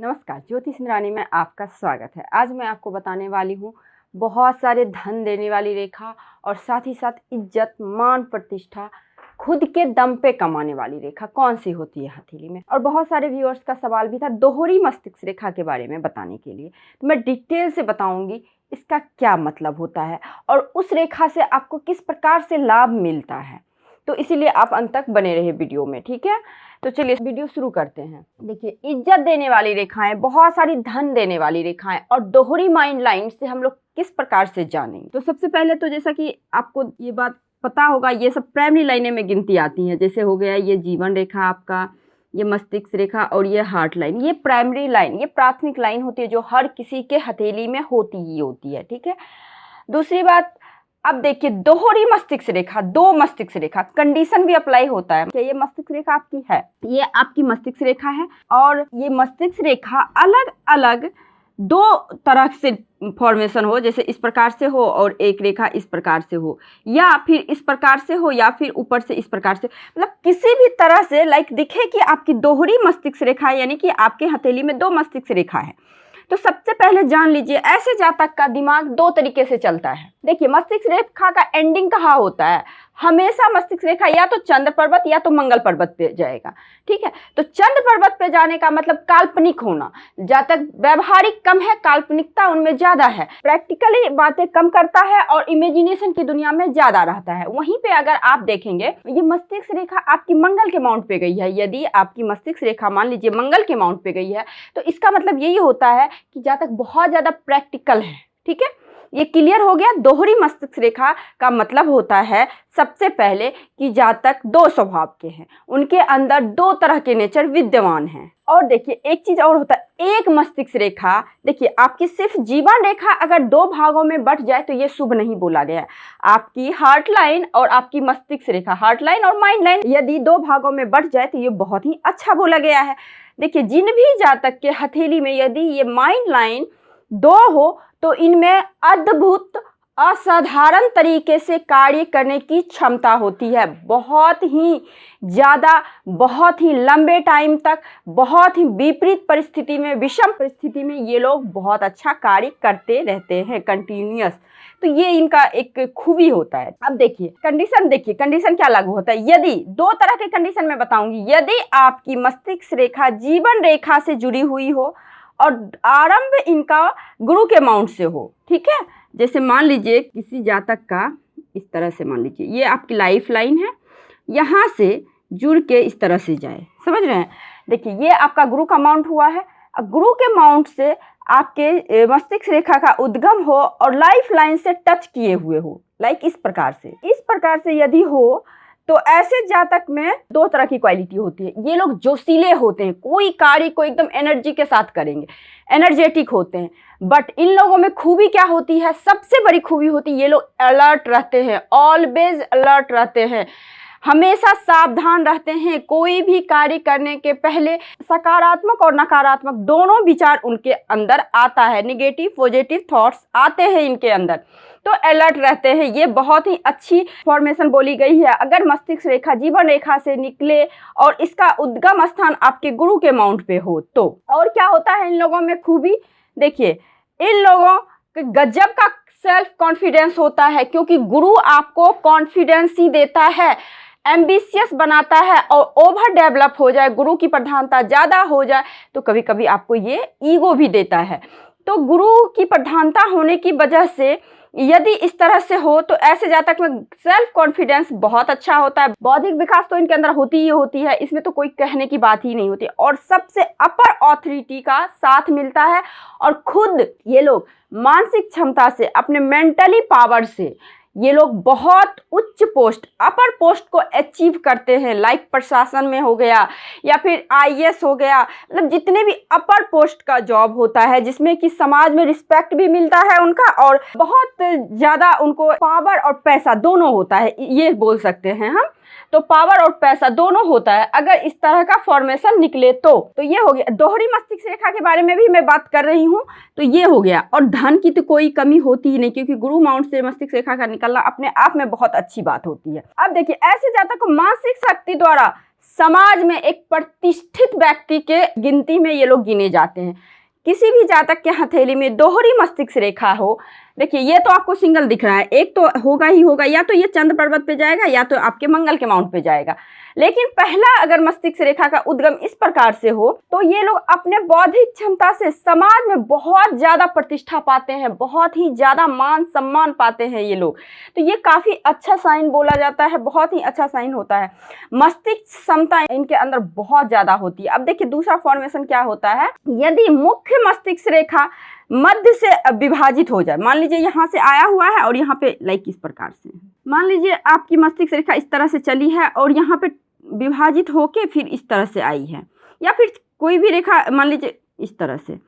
नमस्कार, ज्योति इंद्रानी में आपका स्वागत है। आज मैं आपको बताने वाली हूँ बहुत सारे धन देने वाली रेखा और साथ ही साथ इज्जत, मान, प्रतिष्ठा, खुद के दम पे कमाने वाली रेखा कौन सी होती है हथेली में। और बहुत सारे व्यूअर्स का सवाल भी था दोहरी मस्तिष्क रेखा के बारे में बताने के लिए, तो मैं डिटेल से बताऊंगी इसका क्या मतलब होता है और उस रेखा से आपको किस प्रकार से लाभ मिलता है। तो इसीलिए आप अंत तक बने रहे वीडियो में, ठीक है। तो चलिए वीडियो शुरू करते हैं। देखिए, इज्जत देने वाली रेखाएं, बहुत सारी धन देने वाली रेखाएं और दोहरी माइंड लाइन से हम लोग किस प्रकार से जानेंगे। तो सबसे पहले तो जैसा कि आपको ये बात पता होगा, ये सब प्राइमरी लाइनें में गिनती आती हैं। जैसे हो गया ये जीवन रेखा आपका, ये मस्तिष्क रेखा और ये हार्ट लाइन। ये प्राइमरी लाइन, ये प्राथमिक लाइन होती है जो हर किसी के हथेली में होती ही होती है, ठीक है। दूसरी बात, अब देखिए दोहरी मस्तिष्क रेखा, दो मस्तिष्क रेखा, कंडीशन भी अप्लाई होता है कि ये मस्तिष्क रेखा आपकी है, ये आपकी मस्तिष्क रेखा है और ये मस्तिष्क रेखा अलग अलग दो तरह से फॉर्मेशन हो, जैसे इस प्रकार से हो और एक रेखा इस प्रकार से हो, या फिर इस प्रकार से हो, या फिर ऊपर से इस प्रकार से, मतलब किसी भी तरह से लाइक दिखे कि आपकी दोहरी मस्तिष्क रेखा है, यानी कि आपके हथेली में दो मस्तिष्क रेखा है। तो सबसे पहले जान लीजिए, ऐसे जातक का दिमाग दो तरीके से चलता है। देखिए, मस्तिष्क रेखा का एंडिंग कहाँ होता है? हमेशा मस्तिष्क रेखा या तो चंद्र पर्वत या तो मंगल पर्वत पे जाएगा, ठीक है। तो चंद्र पर्वत पे जाने का मतलब काल्पनिक होना। जातक व्यवहारिक कम है, काल्पनिकता उनमें ज्यादा है, प्रैक्टिकली बातें कम करता है और इमेजिनेशन की दुनिया में ज्यादा रहता है। वहीं पे अगर आप देखेंगे, ये मस्तिष्क रेखा आपकी मंगल के माउंट पे गई है। यदि आपकी मस्तिष्क रेखा मान लीजिए मंगल के माउंट पे गई है, तो इसका मतलब यही होता है कि जातक बहुत ज्यादा प्रैक्टिकल है, ठीक है। ये क्लियर हो गया। दोहरी मस्तिष्क रेखा का मतलब होता है सबसे पहले कि जातक दो स्वभाव के हैं, उनके अंदर दो तरह के नेचर विद्यमान हैं। और देखिए, एक चीज और होता है, एक मस्तिष्क रेखा, देखिए आपकी सिर्फ जीवन रेखा अगर दो भागों में बट जाए तो ये शुभ नहीं बोला गया है। आपकी हार्ट लाइन और आपकी मस्तिष्क रेखा, हार्ट लाइन और माइंड लाइन यदि दो भागों में बट जाए तो ये बहुत ही अच्छा बोला गया है। देखिए, जिन भी जातक के हथेली में यदि ये माइंड लाइन दो हो तो इनमें अद्भुत, असाधारण तरीके से कार्य करने की क्षमता होती है। बहुत ही ज़्यादा, बहुत ही लंबे टाइम तक, बहुत ही विपरीत परिस्थिति में, विषम परिस्थिति में ये लोग बहुत अच्छा कार्य करते रहते हैं कंटिन्यूअस। तो ये इनका एक खूबी होता है। अब देखिए कंडीशन, देखिए कंडीशन क्या लागू होता है। यदि दो तरह के कंडीशन में बताऊंगी, यदि आपकी मस्तिष्क रेखा जीवन रेखा से जुड़ी हुई हो और आरंभ इनका गुरु के माउंट से हो, ठीक है। जैसे मान लीजिए किसी जातक का इस तरह से, मान लीजिए ये आपकी लाइफ लाइन है, यहाँ से जुड़ के इस तरह से जाए, समझ रहे हैं। देखिए, ये आपका गुरु का माउंट हुआ है। गुरु के माउंट से आपके मस्तिष्क रेखा का उद्गम हो और लाइफ लाइन से टच किए हुए हो, लाइक इस प्रकार से, इस प्रकार से यदि हो तो ऐसे जातक में दो तरह की क्वालिटी होती है। ये लोग जोशीले होते हैं, कोई कार्य को एकदम एनर्जी के साथ करेंगे, एनर्जेटिक होते हैं। बट इन लोगों में खूबी क्या होती है, सबसे बड़ी खूबी होती है, ये लोग अलर्ट रहते हैं, ऑलवेज अलर्ट रहते हैं, हमेशा सावधान रहते हैं। कोई भी कार्य करने के पहले सकारात्मक और नकारात्मक दोनों विचार उनके अंदर आता है, निगेटिव पॉजिटिव थॉट्स आते हैं इनके अंदर, तो अलर्ट रहते हैं। ये बहुत ही अच्छी फॉर्मेशन बोली गई है। अगर मस्तिष्क रेखा जीवन रेखा से निकले और इसका उद्गम स्थान आपके गुरु के माउंट पे हो तो, और क्या होता है इन लोगों में खूबी, देखिए इन लोगों के गजब का सेल्फ कॉन्फिडेंस होता है, क्योंकि गुरु आपको कॉन्फिडेंस ही देता है, एम्बिशियस बनाता है। और ओवर डेवलप हो जाए, गुरु की प्रधानता ज़्यादा हो जाए तो कभी कभी आपको ये ईगो भी देता है। तो गुरु की प्रधानता होने की वजह से यदि इस तरह से हो तो ऐसे जातक में सेल्फ कॉन्फिडेंस बहुत अच्छा होता है। बौद्धिक विकास तो इनके अंदर होती ही होती है, इसमें तो कोई कहने की बात ही नहीं होती। और सबसे अपर ऑथोरिटी का साथ मिलता है और खुद ये लोग मानसिक क्षमता से, अपने मेंटली पावर से ये लोग बहुत उच्च पोस्ट, अपर पोस्ट को अचीव करते हैं। लाइक प्रशासन में हो गया या फिर आईएएस हो गया, मतलब जितने भी अपर पोस्ट का जॉब होता है जिसमें कि समाज में रिस्पेक्ट भी मिलता है उनका और बहुत ज़्यादा उनको पावर और पैसा दोनों होता है, ये बोल सकते हैं हम। तो पावर और पैसा दोनों होता है अगर इस तरह का फॉर्मेशन निकले तो ये हो गया। दोहरी मस्तिष्क रेखा के बारे में भी मैं बात कर रही हूँ, तो ये हो गया। और धन की तो कोई कमी होती ही नहीं, क्योंकि गुरु माउंट से मस्तिष्क रेखा का निकलना अपने आप में बहुत अच्छी बात होती है। अब देखिए, ऐसे जातक को मानसिक शक्ति द्वारा समाज में एक प्रतिष्ठित व्यक्ति के गिनती में ये लोग गिने जाते हैं। किसी भी जातक के हथेली में दोहरी मस्तिष्क रेखा हो, देखिए ये तो आपको सिंगल दिख रहा है, एक तो होगा ही होगा, या तो ये चंद्र पर्वत पे जाएगा या तो आपके मंगल के माउंट पे जाएगा। लेकिन पहला अगर मस्तिष्क रेखा का उद्गम इस प्रकार से हो तो ये लोग अपने बौद्धिक क्षमता से समाज में बहुत ज्यादा प्रतिष्ठा पाते हैं, बहुत ही ज्यादा मान सम्मान पाते हैं ये लोग। तो ये काफी अच्छा साइन बोला जाता है, बहुत ही अच्छा साइन होता है। मस्तिष्क क्षमता इनके अंदर बहुत ज्यादा होती है। अब देखिए दूसरा फॉर्मेशन क्या होता है, यदि मुख्य मस्तिष्क रेखा मध्य से विभाजित हो जाए, मान लीजिए यहाँ से आया हुआ है और यहाँ पे लाइक इस प्रकार से, मान लीजिए आपकी मस्तिष्क रेखा इस तरह से चली है और यहाँ पे विभाजित होके फिर इस तरह से आई है, या फिर कोई भी रेखा मान लीजिए इस तरह से,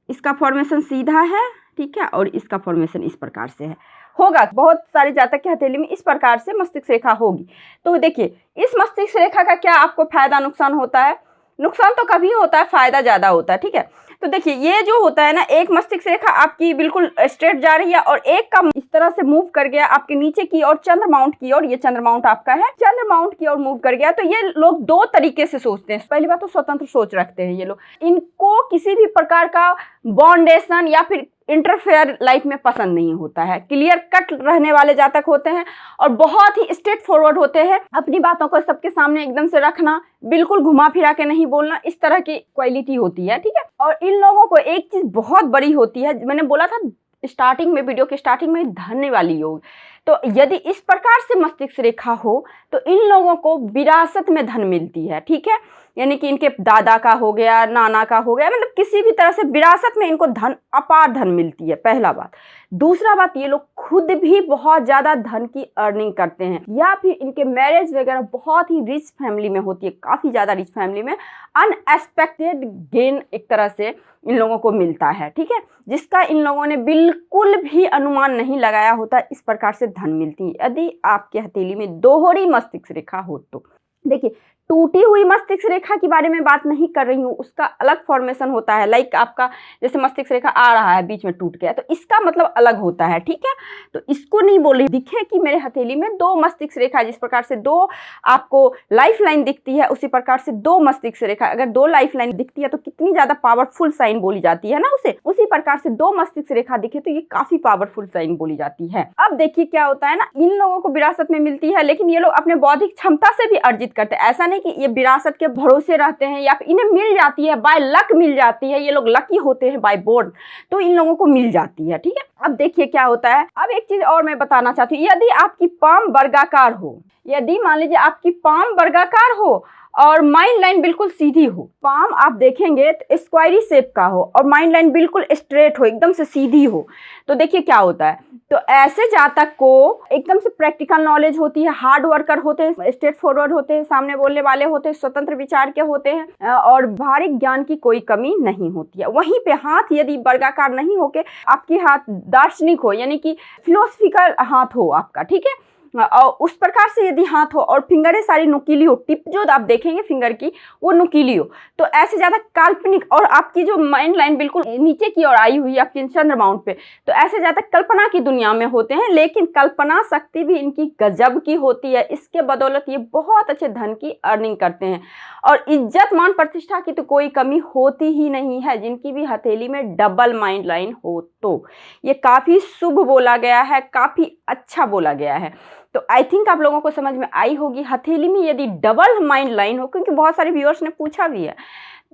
इसका फॉर्मेशन सीधा है, ठीक है, और इसका फॉर्मेशन इस प्रकार से है, होगा बहुत सारे जातक के हथेली में इस प्रकार से मस्तिष्क रेखा होगी। तो देखिए इस मस्तिष्क रेखा का क्या आपको फायदा नुकसान होता है, नुकसान तो कभी होता है, फायदा ज्यादा होता है, ठीक है। तो देखिए ये जो होता है ना, एक मस्तिष्क रेखा आपकी बिल्कुल स्ट्रेट जा रही है और एक का इस तरह से मूव कर गया आपके नीचे की और चंद्र माउंट की ओर, ये चंद्र माउंट आपका है, चंद्र माउंट की ओर मूव कर गया। तो ये लोग दो तरीके से सोचते हैं। पहली बात तो स्वतंत्र सोच रखते हैं ये लोग, इनको किसी भी प्रकार का बॉन्डेशन या फिर इंटरफेयर लाइफ में पसंद नहीं होता है। क्लियर कट रहने वाले जातक होते हैं और बहुत ही स्ट्रेट फॉरवर्ड होते हैं। अपनी बातों को सबके सामने एकदम से रखना, बिल्कुल घुमा फिरा के नहीं बोलना, इस तरह की क्वालिटी होती है, ठीक है। और इन लोगों को एक चीज बहुत बड़ी होती है, मैंने बोला था स्टार्टिंग में, वीडियो के स्टार्टिंग में, धन्य वाली योग। तो यदि इस प्रकार से मस्तिष्क रेखा हो तो इन लोगों को विरासत में धन मिलती है, ठीक है। यानी कि इनके दादा का हो गया, नाना का हो गया, मतलब किसी भी तरह से विरासत में इनको धन, अपार धन मिलती है, पहला बात। दूसरा बात, ये लोग खुद भी बहुत ज्यादा धन की अर्निंग करते हैं, या फिर इनके मैरिज वगैरह बहुत ही रिच फैमिली में होती है, काफी ज्यादा रिच फैमिली में अनएक्सपेक्टेड गेन एक तरह से इन लोगों को मिलता है, ठीक है, जिसका इन लोगों ने बिल्कुल भी अनुमान नहीं लगाया होता। इस प्रकार से धन मिलती है यदि आपके हथेली में दोहरी मस्तिष्क रेखा हो तो। देखिए टूटी हुई मस्तिष्क रेखा के बारे में बात नहीं कर रही हूँ, उसका अलग फॉर्मेशन होता है। लाइक आपका जैसे मस्तिष्क रेखा आ रहा है बीच में टूट गया, तो इसका मतलब अलग होता है, ठीक है। तो इसको नहीं बोल रही, दिखे कि मेरे हथेली में दो मस्तिष्क रेखा, जिस प्रकार से दो आपको लाइफ लाइन दिखती है उसी प्रकार से दो मस्तिष्क रेखा, अगर दो लाइफ लाइन दिखती है तो कितनी ज्यादा पावरफुल साइन बोली जाती है ना उसे, उसी प्रकार से दो मस्तिष्क रेखा दिखे तो ये काफी पावरफुल साइन बोली जाती है। अब देखिए क्या होता है ना, इन लोगों को विरासत में मिलती है, लेकिन ये लोग अपने बौद्धिक क्षमता से भी अर्जित करते हैं। ऐसा कि ये विरासत के भरोसे रहते हैं या फिर इन्हें मिल जाती है, बाय लक मिल जाती है, ये लोग लकी होते हैं बाय बोर्ड, तो इन लोगों को मिल जाती है, ठीक है। अब देखिए क्या होता है, अब एक चीज और मैं बताना चाहती हूँ, यदि आपकी पाम वर्गाकार हो, यदि मान लीजिए आपकी पाम वर्गाकार हो और माइंड लाइन बिल्कुल सीधी हो, पाम आप देखेंगे तो स्क्वायरी शेप का हो और माइंड लाइन बिल्कुल स्ट्रेट हो, एकदम से सीधी हो, तो देखिए क्या होता है, तो ऐसे जातक को एकदम से प्रैक्टिकल नॉलेज होती है, हार्ड वर्कर होते हैं, स्ट्रेट फॉरवर्ड होते हैं, सामने बोलने वाले होते हैं, स्वतंत्र विचार के होते हैं और बाहरी ज्ञान की कोई कमी नहीं होती है। वहीं पे हाथ यदि वर्गाकार नहीं होके आपकी हाथ दार्शनिक हो, यानी कि फिलोसफिकल हाथ हो आपका, ठीक है, और उस प्रकार से यदि हाथ हो और फिंगरें सारी नुकीली हो, टिप जो आप देखेंगे फिंगर की वो नुकीली हो, तो ऐसे ज्यादा काल्पनिक, और आपकी जो माइंड लाइन बिल्कुल नीचे की ओर आई हुई है आपके चंद्र माउंट पे, तो ऐसे ज्यादा कल्पना की दुनिया में होते हैं, लेकिन कल्पना शक्ति भी इनकी गजब की होती है। इसके बदौलत ये बहुत अच्छे धन की अर्निंग करते हैं और इज्जत मान प्रतिष्ठा की तो कोई कमी होती ही नहीं है। जिनकी भी हथेली में डबल माइंड लाइन हो तो ये काफी शुभ बोला गया है, काफी अच्छा बोला गया है। तो आई थिंक आप लोगों को समझ में आई होगी, हथेली में यदि डबल माइंड लाइन हो, क्योंकि बहुत सारे व्यूअर्स ने पूछा भी है,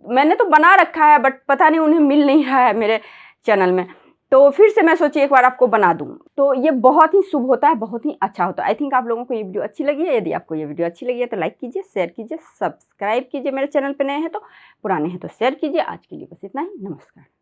मैंने तो बना रखा है बट पता नहीं उन्हें मिल नहीं रहा है मेरे चैनल में, तो फिर से मैं सोची एक बार आपको बना दूं। तो ये बहुत ही शुभ होता है, बहुत ही अच्छा होता है। आई थिंक आप लोगों को ये वीडियो अच्छी लगी है। यदि आपको ये वीडियो अच्छी लगी है तो लाइक कीजिए, शेयर कीजिए, सब्सक्राइब कीजिए, मेरे चैनल पे नए हैं तो, पुराने हैं तो शेयर कीजिए। आज के लिए बस इतना ही, नमस्कार।